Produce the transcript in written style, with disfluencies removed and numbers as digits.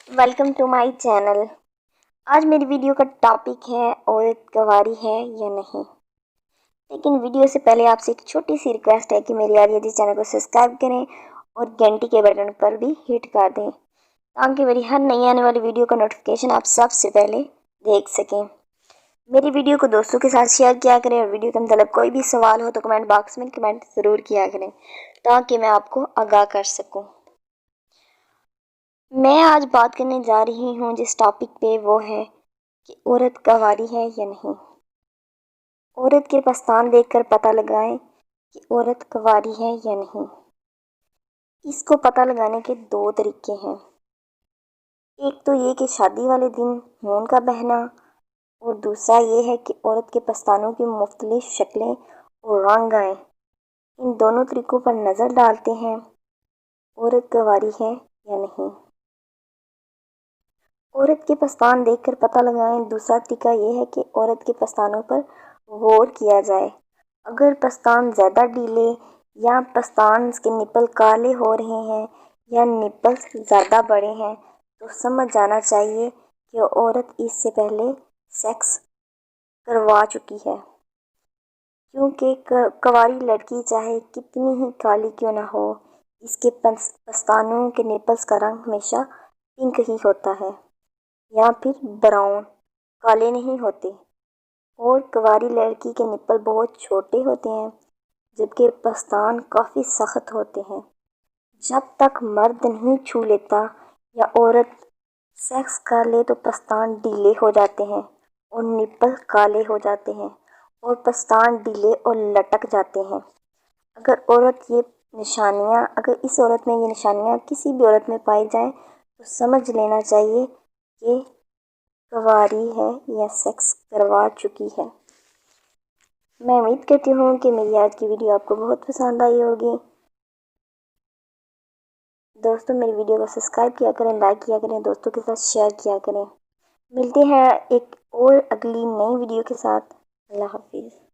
Welcome to my channel. आज मेरी video का टॉपिक है औरत गंवारी है या नहीं। लेकिन वीडियो से पहले आपसे एक छोटी सी रिक्वेस्ट है कि मेरी आर्यजी चैनल को सब्सक्राइब करें और घंटी के बटन पर भी हिट कर दें ताकि मेरी हर नई आने वाली वीडियो का नोटिफिकेशन आप सबसे पहले देख सकें। मेरी वीडियो को दोस्तों के साथ शेयर किया करें और वीडियो के मतलब कोई भी सवाल हो तो कमेंट बॉक्स में कमेंट ज़रूर किया करें ताकि मैं आपको आगाह कर सकूँ। मैं आज बात करने जा रही हूँ जिस टॉपिक पे वो है कि औरत गंवारी है या नहीं। औरत के पस्तान देखकर पता लगाएं कि औरत गंवारी है या नहीं। इसको पता लगाने के दो तरीके हैं। एक तो ये कि शादी वाले दिन खून का बहना, और दूसरा ये है कि औरत के पस्तानों की मुख्तलिफ शक्लें और रंग आए। इन दोनों तरीकों पर नज़र डालते हैं औरत गंवारी है या नहीं। औरत के पस्तान देखकर पता लगाएं। दूसरा तरीका यह है कि औरत के पस्तानों पर गौर किया जाए। अगर पस्तान ज़्यादा ढीले या पस्तान के निपल काले हो रहे हैं या निपल्स ज़्यादा बड़े हैं तो समझ जाना चाहिए कि औरत इससे पहले सेक्स करवा चुकी है। क्योंकि कंवारी लड़की चाहे कितनी ही काली क्यों ना हो, इसके पस्तानों के निपल्स का रंग हमेशा पिंक ही होता है या फिर ब्राउन, काले नहीं होते। और कुंवारी लड़की के निप्पल बहुत छोटे होते हैं जबकि पस्तान काफ़ी सख्त होते हैं। जब तक मर्द नहीं छू लेता या औरत सेक्स कर ले तो पस्तान ढीले हो जाते हैं और निप्पल काले हो जाते हैं और पस्तान ढीले और लटक जाते हैं। अगर इस औरत में ये निशानियाँ किसी भी औरत में पाई जाएं तो समझ लेना चाहिए कि कुंवारी है या सेक्स करवा चुकी है। मैं उम्मीद करती हूँ कि मेरी आज की वीडियो आपको बहुत पसंद आई होगी। दोस्तों, मेरी वीडियो को सब्सक्राइब किया करें, लाइक किया करें, दोस्तों के साथ शेयर किया करें। मिलते हैं एक और अगली नई वीडियो के साथ। अल्लाह हाफिज़।